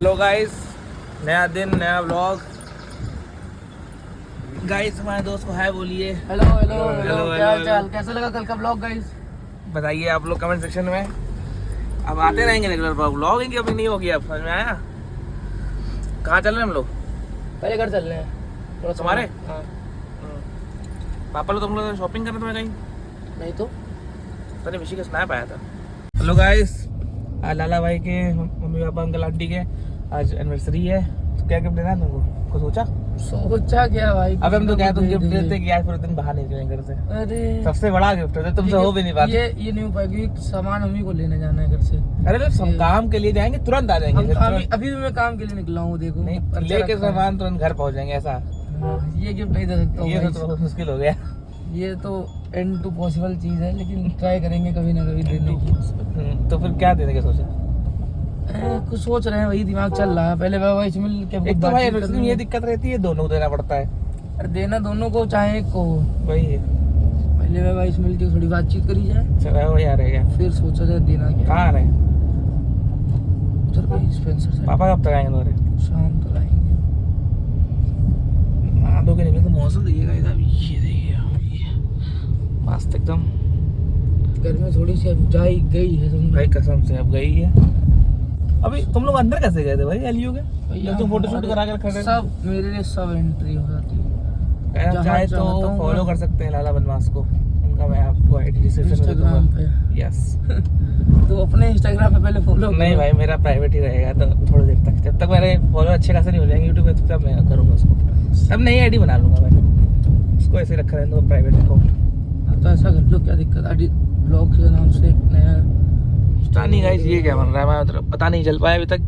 Hello guys, नया दिन नया व्लॉग। गाइस हमारे दोस्त को हाय बोलिए। हेलो हेलो हेलो, क्या हाल चाल, कैसा लगा कल का व्लॉग गाइस? बताइए आप लोग कमेंट सेक्शन में। अब आते रहेंगे रेगुलर व्लॉग, इनकी अभी नहीं होगी। अब समझ में आया? कहाँ चल रहे हैं हम लोग? पहले घर चल रहे हैं थोड़ा तुम्हारे? हाँ। पापा लोग तुम लोग शॉपिंग करने तुम्हें कहीं? नहीं तो तने विशी का स्नैप आया था। हेलो गाइस, आज लाला भाई के मम्मी पापा अंकल आंटी के आज एनिवर्सरी है, तो क्या गिफ्ट देना है तुमको? कुछ सोचा क्या भाई? अब हम तो क्या तुम गिफ्ट देते कि आज पूरे दिन बाहर नहीं जाएंगे घर से। अरे सबसे बड़ा गिफ्ट है, तुमसे हो भी नहीं पाता। ये नहीं हो पाएगी, सामान हम ही को लेने जाना है घर से। अरे सब काम के लिए जाएंगे, तुरंत आ जाएंगे। अभी भी मैं काम के लिए निकला हूँ, देखो नहीं लेके सामान तुरंत घर पहुंच जाएंगे ऐसा। ये गिफ्ट नहीं दे सकता, ये तो बहुत मुश्किल हो गया। ये तो एंड टू पॉसिबल चीज है, लेकिन ट्राई करेंगे कभी ना कभी देने की। तो फिर क्या देने का सोचा? कुछ सोच रहे हैं, वही दिमाग चल रहा है। पहले भाई मिल के एक तो भाई एनिवर्सरी में ये दिक्कत रहती है, दोनों को देना पड़ता है। अरे देना दोनों को, चाहे एक को। वही है, पहले भाई मिल के थोड़ी बातचीत करी जाए, चलो वो यार है, फिर सोचा जाए देना क्या। कहाँ रहे उधर भाई स्पेंसर से। पापा कब तक आएंगे तुम्हारे? शाम तक आएंगे। नहा धो के निकले तो मौसम देखिएगा इधर, ये देखिए मस्त एकदम। गर्मी थोड़ी सी अब जाई गई है, तुम भाई कसम से अब गई है। अभी तुम लोग अंदर कैसे गए थे भाई एलियो के? जब तुम फोटो शूट करा कर खड़े सब मेरे लिए सब एंट्री हो जाती है। चाहे तो फॉलो कर सकते हैं लाला बनवास को, उनका मैं आपको आईडी डिस्क्रिप्शन में दूंगा। यस तो अपने इंस्टाग्राम पे पहले फॉलो नहीं भाई, मेरा प्राइवेट ही रहेगा तो थोड़ी देर तक, जब तक मेरे फॉलो अच्छे खासे नहीं हो जाएंगे यूट्यूब पे तब मैं करूँगा उसको। अब नई आईडी बना लूंगा भाई, उसको ऐसे रखा रहने दो प्राइवेट अकाउंट। तो ऐसा कर लो, क्या दिक्कत है? ब्लॉग के नाम से एक नया पता नहीं गाइस ये क्या बन रहा है, मैं पता नहीं चल पाया अभी तक।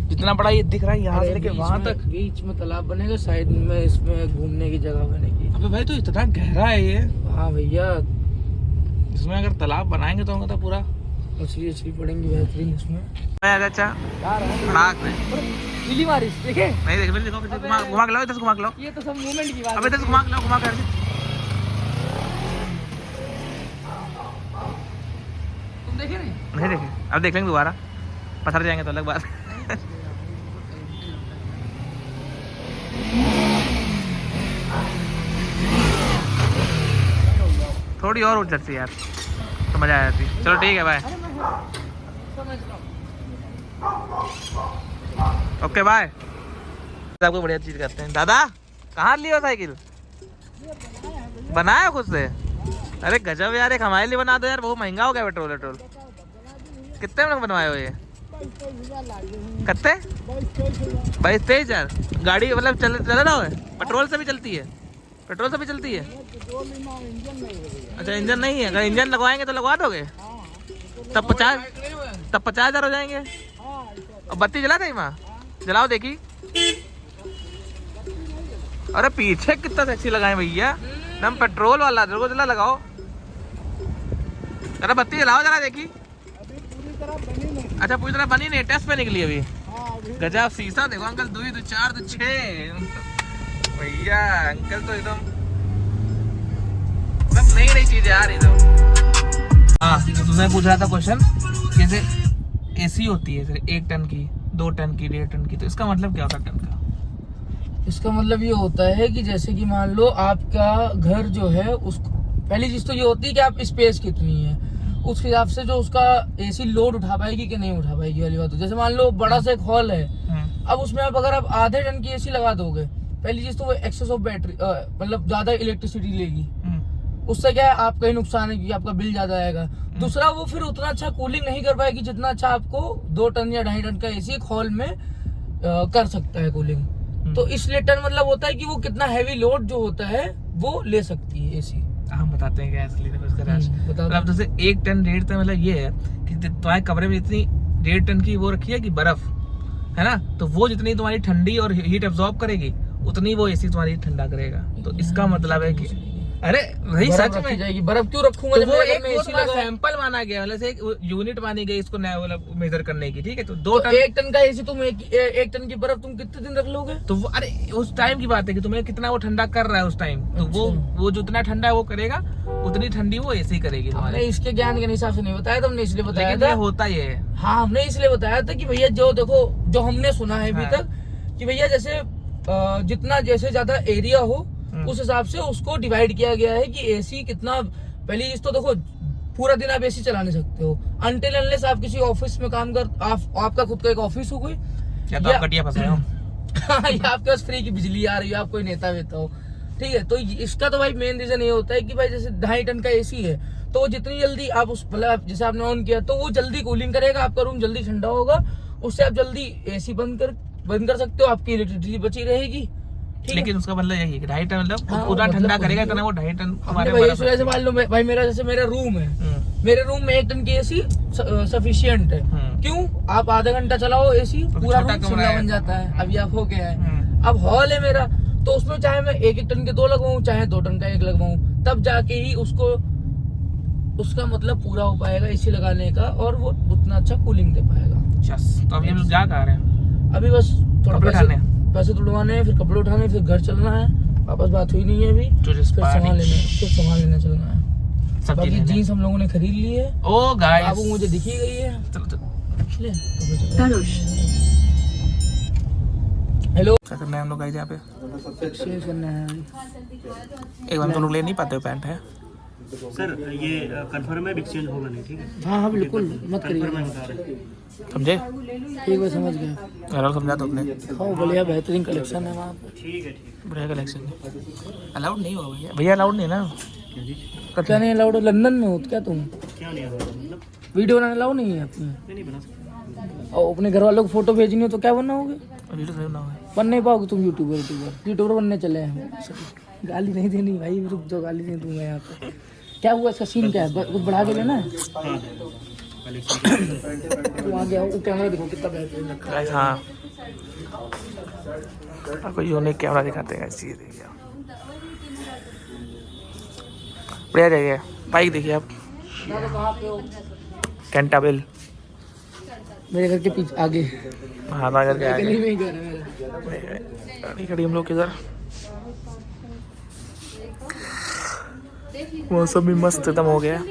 जितना बड़ा ये दिख रहा है यहाँ से लेके वहाँ तक, बीच में तालाब बनेगा, साइड में इसमें घूमने की जगह बनेगी। अबे भाई तो इतना गहरा है ये। हाँ भैया, इसमें अगर तालाब बनाएंगे तो होगा पूरा मछली पड़ेंगी बेहतरीन इसमें। अच्छा बिल्ली मारिस देखे? नहीं देख मेरे, देखो घुमा के लाओ, इधर से घुमा के लाओ। ये तो सब मूवमेंट की बात अबे इधर से घुमा के लाओ, घुमा के तुम देखे नहीं देखे, अब देख लेंगे दोबारा, पत्थर जाएंगे तो अलग बात। थोड़ी और ऊंचाई से यार तो मजा आ जाती। चलो ठीक है, बाय। Okay bye. आपको बढ़िया चीज करते हैं। दादा कहाँ लिया साइकिल? बनाया खुद से? अरे गजब यार, एक हमारे लिए बना दो यार, बहुत महंगा हो गया पेट्रोल वेट्रोल। कितने में बनवाए हो ये? कितने? 22-23 हज़ार। गाड़ी मतलब चल रहा है, पेट्रोल से भी चलती है? पेट्रोल से भी चलती है? अच्छा इंजन नहीं है, अगर इंजन लगवाएंगे तो लगवा दोगे? तब 50,000 हो जाएंगे। और बत्ती जला दे माँ, जलाओ देखी। अरे पीछे कितना सेक्सी लगाए भैया, एकदम पेट्रोल वाला। देखो जला लगाओ, अरे बत्ती जलाओ जरा देखी। अच्छा पूरी तरह बनी नहीं, टेस्ट पे निकली अभी। गजब शीशा देखो अंकल, 2 2 4 2 6 भैया। अंकल तो एकदम मतलब नई चीज है यार ये तो। हाँ तो तुमने पूछ रहा था क्वेश्चन, जैसे एसी होती है 1 टन की, 2 टन की, 1.5 टन की, तो इसका मतलब क्या होता है टन का? इसका मतलब ये होता है कि जैसे कि मान लो आपका घर जो है, उसको पहली चीज तो ये होती है कि आप स्पेस कितनी है, उस हिसाब से जो उसका एसी लोड उठा पाएगी कि नहीं उठा पाएगी वाली बात हो। जैसे मान लो बड़ा सा एक हॉल है, अब उसमें अगर आप आधे टन की एसी लगा दोगे, पहली चीज तो वो एक्सेस ऑफ बैटरी मतलब ज्यादा इलेक्ट्रिसिटी लेगी, उससे क्या है आपका ही नुकसान है, क्योंकि आपका बिल ज्यादा आएगा। दूसरा वो फिर उतना अच्छा कूलिंग नहीं कर पाएगी जितना अच्छा आपको 2 टन या 2.5 टन का एसी एक हॉल में कर सकता है कूलिंग। तो इसलिए टन मतलब होता है कि वो कितना हैवी लोड जो होता है वो ले सकती है एसी। हम बताते हैं क्या इसलिए मतलब जैसे 1 टन 1.5 टन मतलब ये है कि तुम्हारे कमरे में इतनी 1.5 टन की वो रखी है कि बर्फ है ना, तो वो जितनी तुम्हारी ठंडी और हीट एब्जॉर्ब करेगी उतनी वो एसी तुम्हारी ठंडा करेगा। तो इसका मतलब है कि अरे वही बर्फ सच रखी में। जाएगी। बर्फ क्यों रखूंगा तो जब वो मेरे घर एक में वो एसी तुम्हारा लगा है? सैंपल माना गया, मतलब से एक यूनिट मानी गई इसको मतलब मेजर करने की, ठीक है। तो 2 तो टन 1 टन का एसी तुम एक टन की बर्फ तुम कितने दिन रख लोगे? तो वो, अरे उस टाइम की बात है कि तुम्हें कितना वो ठंडा कर रहा है उस टाइम, तो वो जितना ठंडा वो करेगा उतनी ठंडी वो ऐसे ही करेगी हमने तुम्हारे। इसके ज्ञान के हिसाब से नहीं बताया, तुमने इसलिए बताया लेकिन था। ये होता ही है। हाँ, हमने इसलिए बताया था कि भैया जो देखो, जो हमने सुना है अभी हाँ। तक कि भैया जैसे जितना जैसे ज्यादा एरिया हो उस हिसाब से उसको डिवाइड किया गया है कि एसी कितना। पहली चीज तो देखो, पूरा दिन आप एसी चला नहीं सकते हो अनटिल अनलेस आप किसी ऑफिस में काम कर, आपका खुद का एक ऑफिस हो कोई, या तो आप कटिया फंसाए हो। या आपके पास फ्री की बिजली आ रही है, आप कोई नेता वेता हो, ठीक है। तो इसका तो भाई मेन रीजन ये होता है कि भाई जैसे 2.5 टन का एसी है तो वो जितनी जल्दी आप उस मतलब जैसे आपने ऑन किया तो वो जल्दी कूलिंग करेगा, आपका रूम जल्दी ठंडा होगा, उससे आप जल्दी एसी बंद कर सकते हो, आपकी इलेक्ट्रिसिटी बची रहेगी। लेकिन उसका मतलब यही है कि 2.5 टन मतलब हाँ, उतना मतलब ठंडा वही करेगा है। इतना वो 2.5 टन हमने हमारे भाई बर्फ इस वजह से मान लो भाई मेरा जैसे मेरा रूम है, मेरे रूम में 1 टन की एसी सफिशियंट है। क्यों? आप आधा घंटा चलाओ एसी, पूरा छोटा रूम कमरा शिमला है। बन जाता है। अभी आप हो गया है, अब हॉल है मेरा, तो उसमें चाहे मैं 1 टन के 2 लगवाऊं, चाहे 2 टन का 1 लगवाऊं, तब जाके ही उसका मतलब पूरा हो पाएगा एसी लगाने का, और वो उतना अच्छा कूलिंग दे पाएगा। तो अभी हम लोग जा कहाँ रहे हैं? अभी बस थोड़ा कपड़े उठाने पैसे तुड़वाने हैं, फिर कपड़े उठाने, फिर घर चलना है। वापस बात हुई नहीं है अभी, Tourist फिर party। सामान लेने चलना है। सब्जी बाकी लेने। जीन्स हम लोगों ने खरीद ली है, ओ गाइस, बाबू मुझे दिखी गई है। चलो चलो। ले, तो फिर चलो। हेलो, क्या करना है हम लोग गाइस यहाँ पे? एक्सचेंज करना है। एक बार तो लोग ले नहीं पाते हो पैंट है। सर ये कंफर्म है, एक्सचेंज होगा नहीं, ठीक है? हाँ हाँ बिल्कुल, मत करिए। कंफर्म है बता रहे हैं। समझे? ठीक है, समझ गया। और समझा तो अपने। खाओ, बढ़िया बेहतरीन कलेक्शन है वहाँ पे। ठीक है, ठीक है। बढ़िया कलेक्शन है। अलाउड नहीं होगा भैया, भैया अलाउड नहीं है ना। क्या नहीं अलाउड? लंदन में हो तो क्या तुम? क्या नहीं होगा मतलब? वीडियो बनाने अलाउ नहीं है अपने? नहीं बना सकते। और अपने घर वालों को फोटो भेजनी हो तो क्या बनाओगे? वीडियो सेव ना हो। बन नहीं पाओगे तुम यूट्यूबर बनने चले हैं। गाली नहीं देनी भाई, रुक जाओ, गाली नहीं दूंगा यहाँ पे। क्या हुआ, इसका सीन क्या है? कुछ बढ़ा के लेना है हाँ, तो वहाँ गया, वो कैमरा देखो कितना बेहतरीन रखा है। गाइस हाँ, आपको यूनिक कैमरा दिखाते हैं। ऐसी देखिए, बढ़िया जगह है। बाइक देखिए आप, कहाँ पे हो? कैंटाबिल। मेरे घर के पीछे आगे, हाँ ना करके आगे गली में ही घर है मेरा। गाड़ी खड़ी हम लोग किधर। मौसम भी मस्त खत्म हो गया।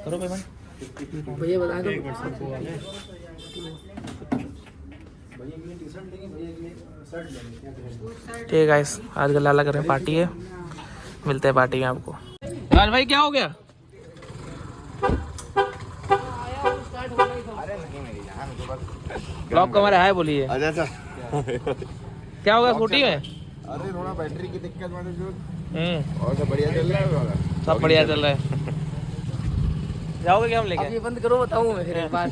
करो पेमेंट भैया बता दो। ठीक है गाइस, आज का लाला कर रहे हैं पार्टी है, मिलते हैं पार्टी में आपको। आज भाई क्या हो गया? ब्लॉग कमरे हाय बोलिए। अच्छा क्या होगा स्कूटी में? अरे थोड़ा बैटरी की दिक्कत मतलब जो हम्म, और सब बढ़िया चल रहा है वाला। सब बढ़िया चल रहा है। जाओगे क्या हम अब लेके? ये बंद करो, बताऊँ मैं फिर एक बात।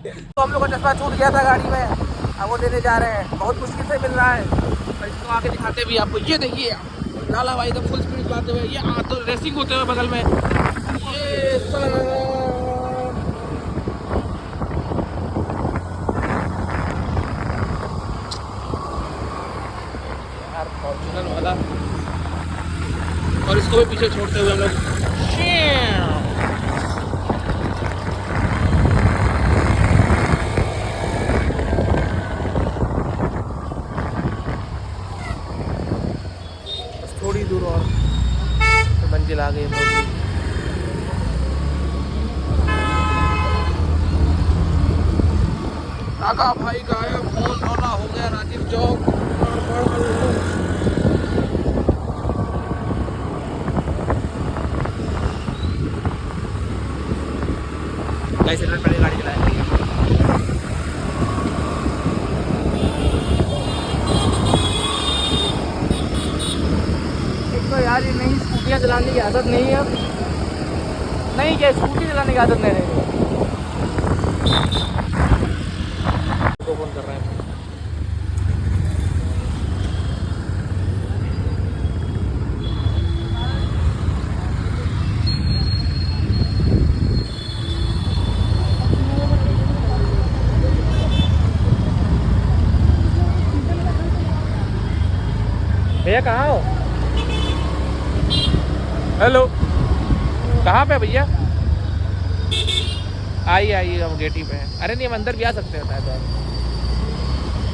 तो हम लोग का चश्मा छूट गया था गाड़ी में, अब वो लेने जा रहे हैं। बहुत मुश्किल से मिल रहा है, और इसको आगे दिखाते भी आपको। ये देखिए लाला भाई एकदम फुल स्पीड चलाते हुए, ये तो रेसिंग होते हुए बगल में। ये यार फॉर्च्यूनर वाला, और इसको भी पीछे छोड़ते हुए हम लोग। थोड़ी दूर और तो मंजिल आ गई हम लोग की। काका भाई का है फोन रोना हो गया राजीव चौक। पहले गाड़ी चलाएंगे। तो यार ये नई स्कूटियाँ चलाने की आदत नहीं है अब। नहीं, क्या स्कूटी चलाने की आदत नहीं रही। तो फोन कर रहे हैं। भैया कहाँ हो? हेलो, कहाँ पे भैया? आइए आइए, हम गेट ही पे हैं। अरे नहीं, हम अंदर भी आ सकते हैं, बताया तो।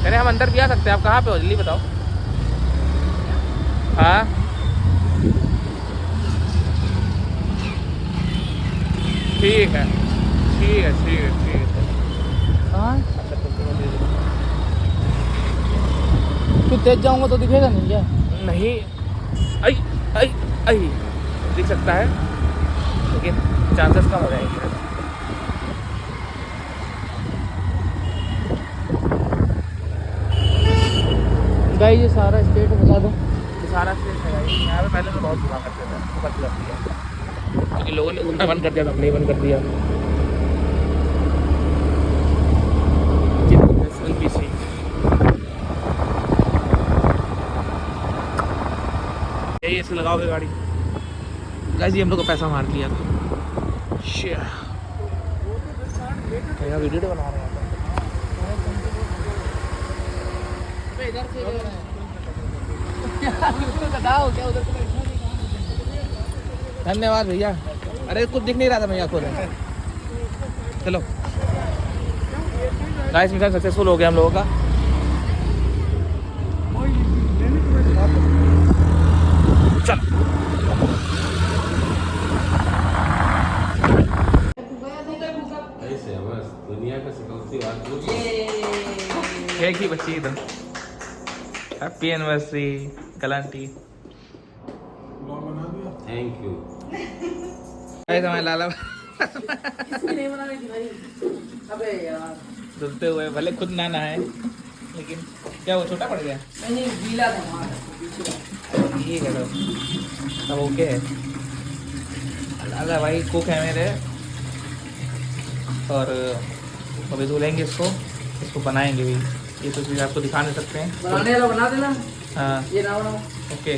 अरे हम अंदर भी आ सकते हैं, आप कहाँ पे हो जल्दी बताओ। हाँ ठीक है ठीक है ठीक है ठीक है। हाँ तो तेज जाऊंगा तो दिखेगा नहीं क्या? नहीं, आई आई आई दिख सकता है, लेकिन चांसेस कम हो जाएंगे। गाइस ये सारा स्टेट बता दो। ये सारा स्टेट है भाई। यहाँ पे पहले तो बहुत घुमा करते थे, बंद कर दिया क्योंकि लोगों ने घूमना बंद कर दिया, तो हमने ही बंद कर दिया। SLBC यही ऐसे लगाओगे गाड़ी। गाइस ये हम लोग को पैसा मार दिया था। भैया वीडियो बना रहे हैं। इधर से बताओ क्या उधर से। धन्यवाद भैया। अरे कुछ दिख नहीं रहा था भैया को। चलो गाइस मिशन सक्सेसफुल हो गया हम लोगों का। चलो ऐसे बस दुनिया का सकलती बात पूछ। केक ही बची एकदम। हैप्पी एनिवर्सरी कलांटी। Thank you. गाइस हमारे लाला किसकी नहीं बनानी थी भाई? अबे यार धुलते हुए, भले खुद ना नहाए, लेकिन क्या वो छोटा पड़ गया? नहीं गीला था वहाँ ठीक है सब ओके है। लाला भाई कुक है मेरे, और अभी धुलेंगे इसको बनाएंगे भी। ये तो चीज़ आपको दिखा नहीं सकते हैं। बनाने वाला बना देना, हाँ ये ना बनाओ। ओके।